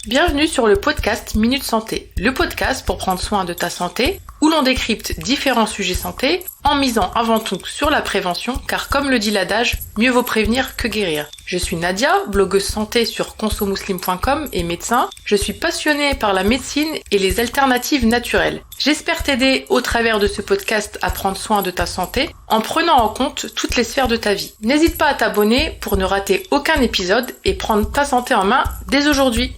Bienvenue sur le podcast Minute Santé, le podcast pour prendre soin de ta santé, où l'on décrypte différents sujets santé en misant avant tout sur la prévention, car comme le dit l'adage, mieux vaut prévenir que guérir. Je suis Nadia, blogueuse santé sur consomuslim.com et médecin. Je suis passionnée par la médecine et les alternatives naturelles. J'espère t'aider au travers de ce podcast à prendre soin de ta santé en prenant en compte toutes les sphères de ta vie. N'hésite pas à t'abonner pour ne rater aucun épisode et prendre ta santé en main dès aujourd'hui.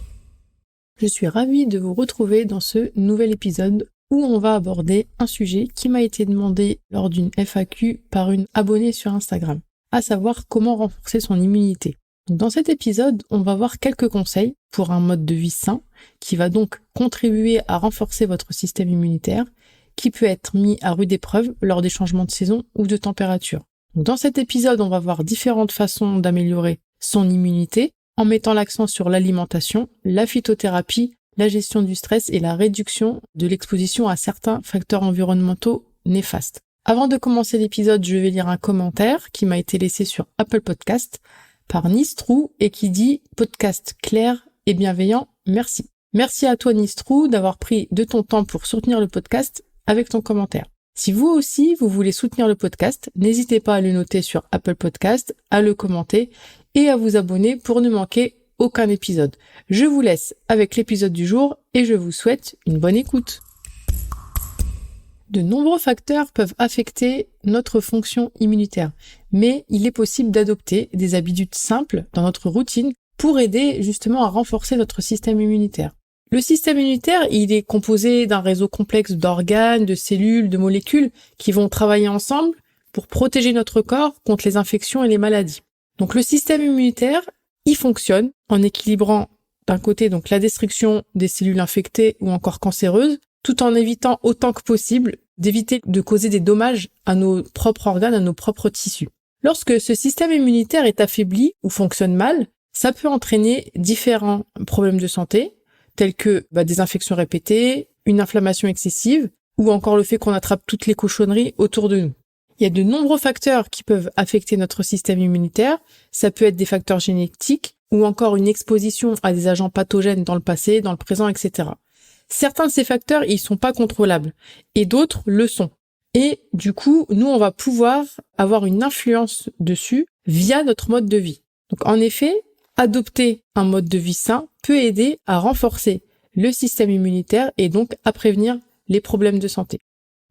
Je suis ravie de vous retrouver dans ce nouvel épisode où on va aborder un sujet qui m'a été demandé lors d'une FAQ par une abonnée sur Instagram, à savoir comment renforcer son immunité. Donc dans cet épisode, on va voir quelques conseils pour un mode de vie sain qui va donc contribuer à renforcer votre système immunitaire qui peut être mis à rude épreuve lors des changements de saison ou de température. Donc dans cet épisode, on va voir différentes façons d'améliorer son immunité en mettant l'accent sur l'alimentation, la phytothérapie, la gestion du stress et la réduction de l'exposition à certains facteurs environnementaux néfastes. Avant de commencer l'épisode, je vais lire un commentaire qui m'a été laissé sur Apple Podcast par Nistrou et qui dit « Podcast clair et bienveillant, merci ». Merci à toi Nistrou d'avoir pris de ton temps pour soutenir le podcast avec ton commentaire. Si vous aussi, vous voulez soutenir le podcast, n'hésitez pas à le noter sur Apple Podcast, à le commenter et à vous abonner pour ne manquer aucun épisode. Je vous laisse avec l'épisode du jour et je vous souhaite une bonne écoute. De nombreux facteurs peuvent affecter notre fonction immunitaire, mais il est possible d'adopter des habitudes simples dans notre routine pour aider justement à renforcer notre système immunitaire. Le système immunitaire, il est composé d'un réseau complexe d'organes, de cellules, de molécules qui vont travailler ensemble pour protéger notre corps contre les infections et les maladies. Donc le système immunitaire, il fonctionne en équilibrant d'un côté donc la destruction des cellules infectées ou encore cancéreuses, tout en évitant autant que possible d'éviter de causer des dommages à nos propres organes, à nos propres tissus. Lorsque ce système immunitaire est affaibli ou fonctionne mal, ça peut entraîner différents problèmes de santé, tels que des infections répétées, une inflammation excessive, ou encore le fait qu'on attrape toutes les cochonneries autour de nous. Il y a de nombreux facteurs qui peuvent affecter notre système immunitaire. Ça peut être des facteurs génétiques ou encore une exposition à des agents pathogènes dans le passé, dans le présent, etc. Certains de ces facteurs, ils sont pas contrôlables et d'autres le sont. Et du coup, nous, on va pouvoir avoir une influence dessus via notre mode de vie. Donc, en effet, adopter un mode de vie sain peut aider à renforcer le système immunitaire et donc à prévenir les problèmes de santé.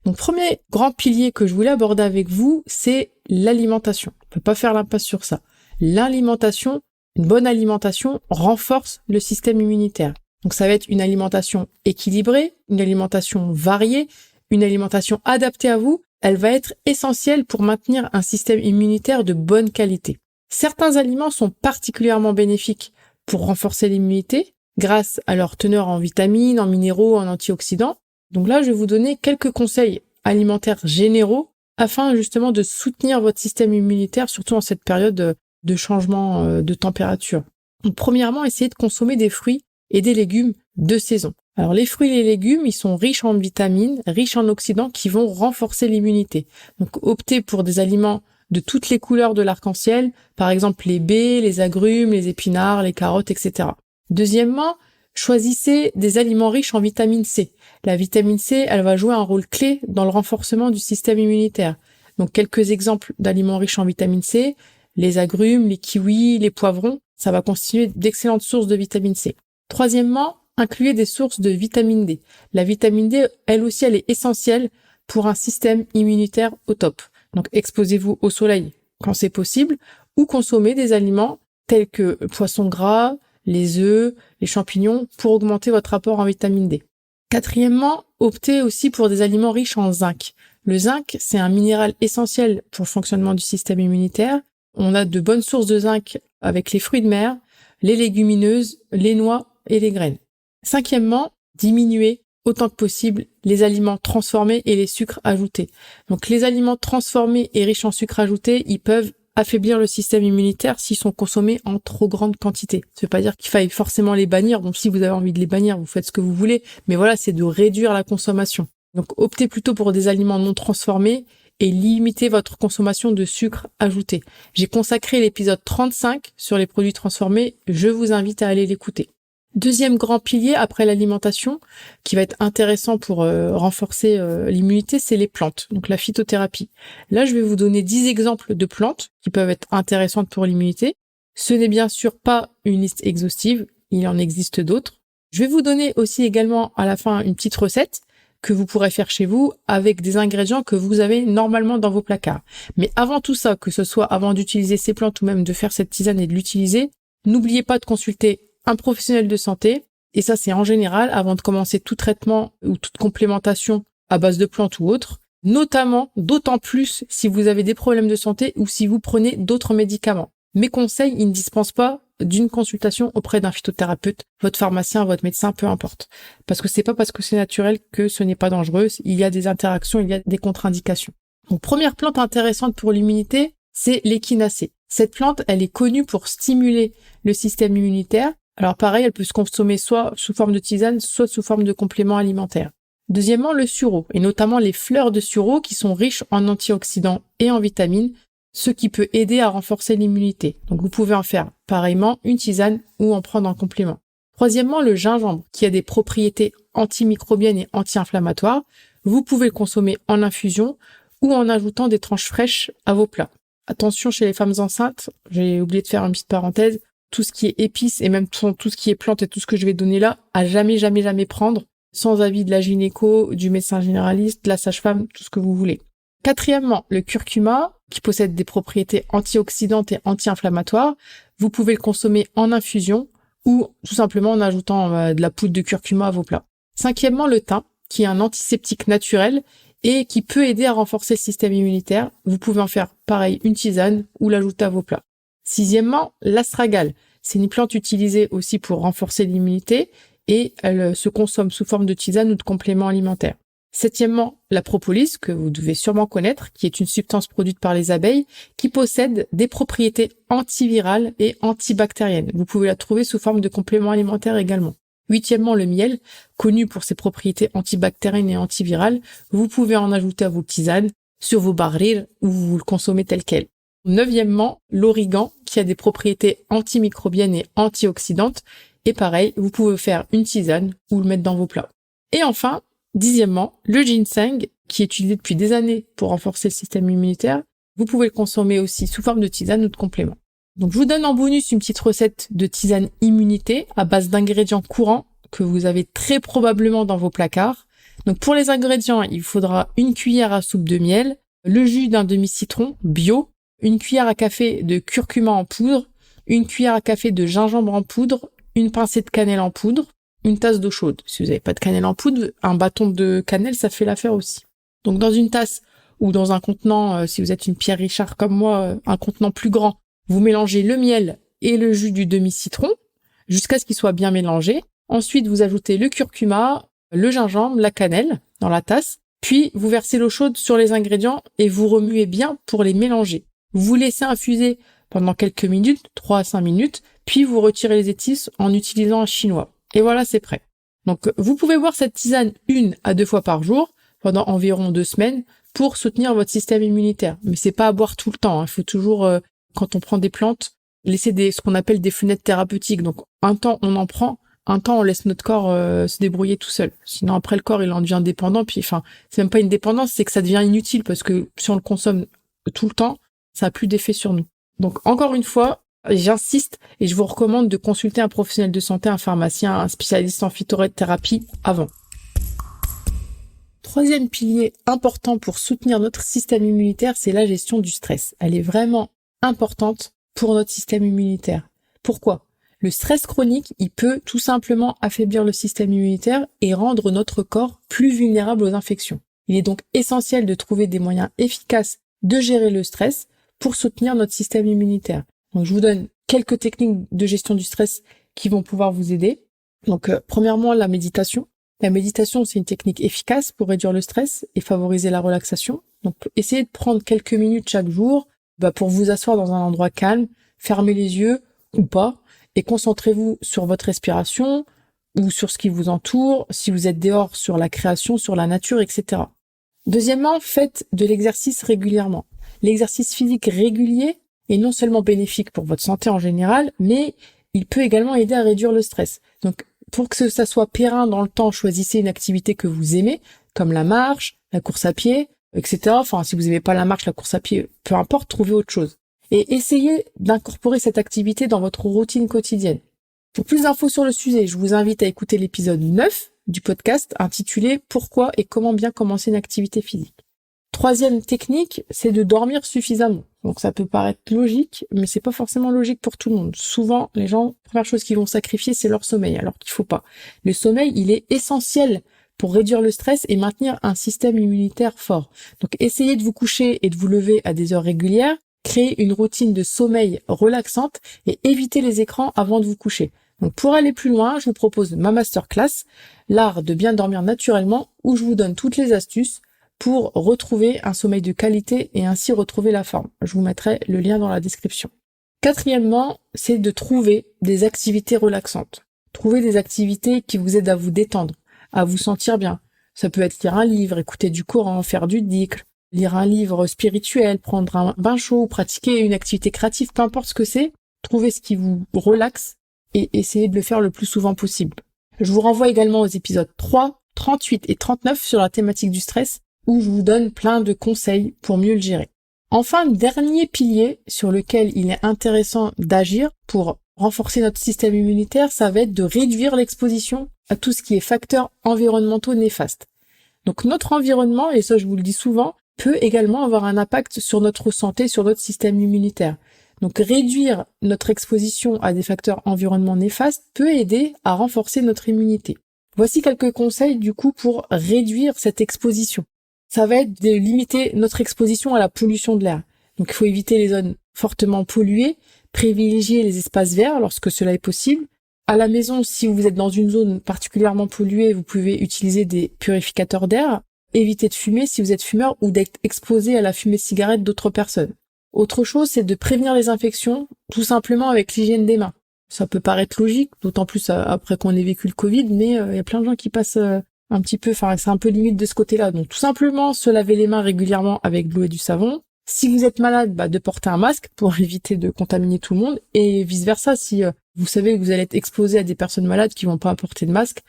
Donc, premier grand pilier que je voulais aborder avec vous, c'est l'alimentation. On peut pas faire l'impasse sur ça. L'alimentation, une bonne alimentation renforce le système immunitaire. Donc, ça va être une alimentation équilibrée, une alimentation variée, une alimentation adaptée à vous. Elle va être essentielle pour maintenir un système immunitaire de bonne qualité. Certains aliments sont particulièrement bénéfiques pour renforcer l'immunité grâce à leur teneur en vitamines, en minéraux, en antioxydants. Donc là, je vais vous donner quelques conseils alimentaires généraux afin justement de soutenir votre système immunitaire, surtout en cette période de changement de température. Donc, premièrement, essayez de consommer des fruits et des légumes de saison. Alors les fruits et les légumes, ils sont riches en vitamines, riches en oxydants qui vont renforcer l'immunité. Donc optez pour des aliments de toutes les couleurs de l'arc-en-ciel, par exemple les baies, les agrumes, les épinards, les carottes, etc. Deuxièmement, choisissez des aliments riches en vitamine C. La vitamine C, elle va jouer un rôle clé dans le renforcement du système immunitaire. Donc quelques exemples d'aliments riches en vitamine C, les agrumes, les kiwis, les poivrons, ça va constituer d'excellentes sources de vitamine C. Troisièmement, incluez des sources de vitamine D. La vitamine D, elle aussi, elle est essentielle pour un système immunitaire au top. Donc exposez-vous au soleil quand c'est possible ou consommez des aliments tels que le poisson gras, les œufs, les champignons pour augmenter votre apport en vitamine D. Quatrièmement, optez aussi pour des aliments riches en zinc. Le zinc, c'est un minéral essentiel pour le fonctionnement du système immunitaire. On a de bonnes sources de zinc avec les fruits de mer, les légumineuses, les noix et les graines. Cinquièmement, diminuez autant que possible les aliments transformés et les sucres ajoutés. Donc les aliments transformés et riches en sucres ajoutés, ils peuvent affaiblir le système immunitaire s'ils sont consommés en trop grande quantité. Ça veut pas dire qu'il faille forcément les bannir. Bon, si vous avez envie de les bannir, vous faites ce que vous voulez. Mais voilà, c'est de réduire la consommation. Donc optez plutôt pour des aliments non transformés et limitez votre consommation de sucre ajouté. J'ai consacré l'épisode 35 sur les produits transformés. Je vous invite à aller l'écouter. Deuxième grand pilier après l'alimentation, qui va être intéressant pour renforcer l'immunité, c'est les plantes, donc la phytothérapie. Là, je vais vous donner 10 exemples de plantes qui peuvent être intéressantes pour l'immunité. Ce n'est bien sûr pas une liste exhaustive, il en existe d'autres. Je vais vous donner aussi également à la fin une petite recette que vous pourrez faire chez vous avec des ingrédients que vous avez normalement dans vos placards. Mais avant tout ça, que ce soit avant d'utiliser ces plantes ou même de faire cette tisane et de l'utiliser, n'oubliez pas de consulter un professionnel de santé, et ça c'est en général avant de commencer tout traitement ou toute complémentation à base de plantes ou autre, notamment, d'autant plus si vous avez des problèmes de santé ou si vous prenez d'autres médicaments. Mes conseils, ils ne dispensent pas d'une consultation auprès d'un phytothérapeute, votre pharmacien, votre médecin, peu importe. Parce que c'est pas parce que c'est naturel que ce n'est pas dangereux, il y a des interactions, il y a des contre-indications. Donc première plante intéressante pour l'immunité, c'est l'échinacée. Cette plante, elle est connue pour stimuler le système immunitaire. Alors pareil, elle peut se consommer soit sous forme de tisane, soit sous forme de complément alimentaire. Deuxièmement, le sureau, et notamment les fleurs de sureau qui sont riches en antioxydants et en vitamines, ce qui peut aider à renforcer l'immunité. Donc vous pouvez en faire pareillement une tisane ou en prendre en complément. Troisièmement, le gingembre, qui a des propriétés antimicrobiennes et anti-inflammatoires. Vous pouvez le consommer en infusion ou en ajoutant des tranches fraîches à vos plats. Attention chez les femmes enceintes, j'ai oublié de faire une petite parenthèse, tout ce qui est épices et même tout ce qui est plantes et tout ce que je vais donner là, à jamais prendre, sans avis de la gynéco, du médecin généraliste, de la sage-femme, tout ce que vous voulez. Quatrièmement, le curcuma, qui possède des propriétés antioxydantes et anti-inflammatoires. Vous pouvez le consommer en infusion ou tout simplement en ajoutant de la poudre de curcuma à vos plats. Cinquièmement, le thym, qui est un antiseptique naturel et qui peut aider à renforcer le système immunitaire. Vous pouvez en faire pareil une tisane ou l'ajouter à vos plats. Sixièmement, l'astragale. C'est une plante utilisée aussi pour renforcer l'immunité et elle se consomme sous forme de tisane ou de complément alimentaire. Septièmement, la propolis, que vous devez sûrement connaître, qui est une substance produite par les abeilles, qui possède des propriétés antivirales et antibactériennes. Vous pouvez la trouver sous forme de complément alimentaire également. Huitièmement, le miel, connu pour ses propriétés antibactériennes et antivirales. Vous pouvez en ajouter à vos tisanes, sur vos barils, ou vous le consommez tel quel. Neuvièmement, l'origan, qui a des propriétés antimicrobiennes et antioxydantes. Et pareil, vous pouvez faire une tisane ou le mettre dans vos plats. Et enfin, dixièmement, le ginseng, qui est utilisé depuis des années pour renforcer le système immunitaire. Vous pouvez le consommer aussi sous forme de tisane ou de complément. Donc je vous donne en bonus une petite recette de tisane immunité à base d'ingrédients courants que vous avez très probablement dans vos placards. Donc pour les ingrédients, il faudra une cuillère à soupe de miel, le jus d'un demi-citron bio, une cuillère à café de curcuma en poudre, une cuillère à café de gingembre en poudre, une pincée de cannelle en poudre, une tasse d'eau chaude. Si vous n'avez pas de cannelle en poudre, un bâton de cannelle, ça fait l'affaire aussi. Donc dans une tasse ou dans un contenant, si vous êtes une Pierre Richard comme moi, un contenant plus grand, vous mélangez le miel et le jus du demi-citron jusqu'à ce qu'ils soient bien mélangés. Ensuite, vous ajoutez le curcuma, le gingembre, la cannelle dans la tasse. Puis, vous versez l'eau chaude sur les ingrédients et vous remuez bien pour les mélanger. Vous laissez infuser pendant quelques minutes, 3 à 5 minutes, puis vous retirez les épices en utilisant un chinois. Et voilà, c'est prêt. Donc, vous pouvez boire cette tisane 1 à 2 fois par jour pendant environ 2 semaines pour soutenir votre système immunitaire. Mais c'est pas à boire tout le temps. Il faut toujours, quand on prend des plantes, laisser ce qu'on appelle des fenêtres thérapeutiques. Donc, un temps, on en prend, un temps, on laisse notre corps se débrouiller tout seul. Sinon, après, le corps, il en devient dépendant. Puis, c'est même pas une dépendance, c'est que ça devient inutile parce que si on le consomme tout le temps, ça a plus d'effet sur nous. Donc, encore une fois, j'insiste et je vous recommande de consulter un professionnel de santé, un pharmacien, un spécialiste en phytothérapie avant. Troisième pilier important pour soutenir notre système immunitaire, c'est la gestion du stress. Elle est vraiment importante pour notre système immunitaire. Pourquoi ? Le stress chronique, il peut tout simplement affaiblir le système immunitaire et rendre notre corps plus vulnérable aux infections. Il est donc essentiel de trouver des moyens efficaces de gérer le stress pour soutenir notre système immunitaire. Donc, je vous donne quelques techniques de gestion du stress qui vont pouvoir vous aider. Donc, premièrement, la méditation. La méditation, c'est une technique efficace pour réduire le stress et favoriser la relaxation. Donc, essayez de prendre quelques minutes chaque jour, pour vous asseoir dans un endroit calme, fermez les yeux ou pas, et concentrez-vous sur votre respiration ou sur ce qui vous entoure, si vous êtes dehors, sur la création, sur la nature, etc. Deuxièmement, faites de l'exercice régulièrement. L'exercice physique régulier est non seulement bénéfique pour votre santé en général, mais il peut également aider à réduire le stress. Donc, pour que ça soit périn dans le temps, choisissez une activité que vous aimez, comme la marche, la course à pied, etc. Enfin, si vous n'aimez pas la marche, la course à pied, peu importe, trouvez autre chose. Et essayez d'incorporer cette activité dans votre routine quotidienne. Pour plus d'infos sur le sujet, je vous invite à écouter l'épisode 9 du podcast intitulé « Pourquoi et comment bien commencer une activité physique ». Troisième technique, c'est de dormir suffisamment. Donc ça peut paraître logique, mais c'est pas forcément logique pour tout le monde. Souvent, les gens, la première chose qu'ils vont sacrifier, c'est leur sommeil, alors qu'il faut pas. Le sommeil, il est essentiel pour réduire le stress et maintenir un système immunitaire fort. Donc essayez de vous coucher et de vous lever à des heures régulières, créez une routine de sommeil relaxante et évitez les écrans avant de vous coucher. Donc pour aller plus loin, je vous propose ma masterclass, l'art de bien dormir naturellement, où je vous donne toutes les astuces pour retrouver un sommeil de qualité et ainsi retrouver la forme. Je vous mettrai le lien dans la description. Quatrièmement, c'est de trouver des activités relaxantes. Trouvez des activités qui vous aident à vous détendre, à vous sentir bien. Ça peut être lire un livre, écouter du Coran, faire du dhikr, lire un livre spirituel, prendre un bain chaud, pratiquer une activité créative, peu importe ce que c'est. Trouvez ce qui vous relaxe et essayez de le faire le plus souvent possible. Je vous renvoie également aux épisodes 3, 38 et 39 sur la thématique du stress, où je vous donne plein de conseils pour mieux le gérer. Enfin, dernier pilier sur lequel il est intéressant d'agir pour renforcer notre système immunitaire, ça va être de réduire l'exposition à tout ce qui est facteurs environnementaux néfastes. Donc notre environnement, et ça je vous le dis souvent, peut également avoir un impact sur notre santé, sur notre système immunitaire. Donc réduire notre exposition à des facteurs environnementaux néfastes peut aider à renforcer notre immunité. Voici quelques conseils du coup pour réduire cette exposition. Ça va être de limiter notre exposition à la pollution de l'air. Donc il faut éviter les zones fortement polluées, privilégier les espaces verts lorsque cela est possible. À la maison, si vous êtes dans une zone particulièrement polluée, vous pouvez utiliser des purificateurs d'air. Évitez de fumer si vous êtes fumeur ou d'être exposé à la fumée de cigarette d'autres personnes. Autre chose, c'est de prévenir les infections, tout simplement avec l'hygiène des mains. Ça peut paraître logique, d'autant plus après qu'on ait vécu le Covid, mais il y a plein de gens qui passent un petit peu, enfin c'est un peu limite de ce côté-là. Donc tout simplement se laver les mains régulièrement avec de l'eau et du savon. Si vous êtes malade, de porter un masque pour éviter de contaminer tout le monde, et vice versa. Si vous savez que vous allez être exposé à des personnes malades qui vont pas porter de masque,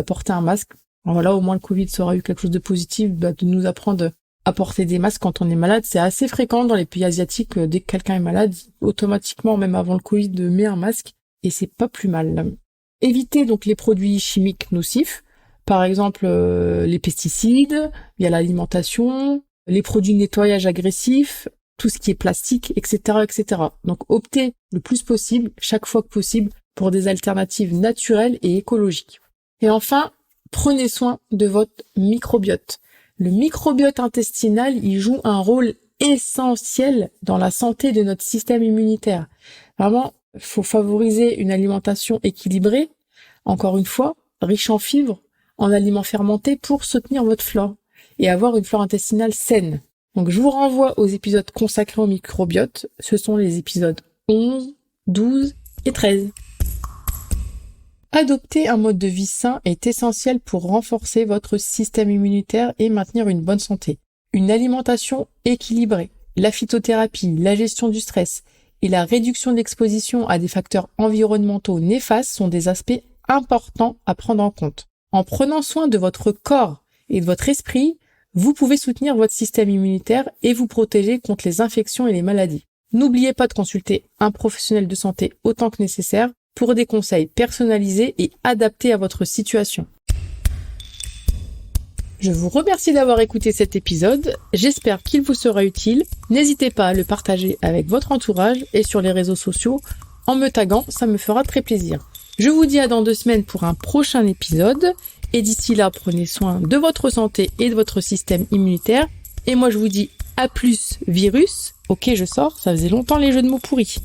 portez un masque. Alors voilà, au moins le Covid ça aura eu quelque chose de positif, de nous apprendre à porter des masques quand on est malade. C'est assez fréquent dans les pays asiatiques, dès que quelqu'un est malade, automatiquement, même avant le Covid, met un masque, et c'est pas plus mal. Évitez donc les produits chimiques nocifs, par exemple les pesticides, via l'alimentation, les produits de nettoyage agressifs, tout ce qui est plastique, etc., etc. Donc optez le plus possible, chaque fois que possible, pour des alternatives naturelles et écologiques. Et enfin, prenez soin de votre microbiote. Le microbiote intestinal, il joue un rôle essentiel dans la santé de notre système immunitaire. Vraiment, il faut favoriser une alimentation équilibrée, encore une fois, riche en fibres, en aliments fermentés pour soutenir votre flore et avoir une flore intestinale saine. Donc je vous renvoie aux épisodes consacrés au microbiote. Ce sont les épisodes 11, 12 et 13. Adopter un mode de vie sain est essentiel pour renforcer votre système immunitaire et maintenir une bonne santé. Une alimentation équilibrée, la phytothérapie, la gestion du stress et la réduction d'exposition à des facteurs environnementaux néfastes sont des aspects importants à prendre en compte. En prenant soin de votre corps et de votre esprit, vous pouvez soutenir votre système immunitaire et vous protéger contre les infections et les maladies. N'oubliez pas de consulter un professionnel de santé autant que nécessaire pour des conseils personnalisés et adaptés à votre situation. Je vous remercie d'avoir écouté cet épisode, j'espère qu'il vous sera utile. N'hésitez pas à le partager avec votre entourage et sur les réseaux sociaux en me taguant, ça me fera très plaisir. Je vous dis à dans 2 semaines pour un prochain épisode et d'ici là, prenez soin de votre santé et de votre système immunitaire. Et moi je vous dis à plus virus. Ok, je sors, ça faisait longtemps les jeux de mots pourris.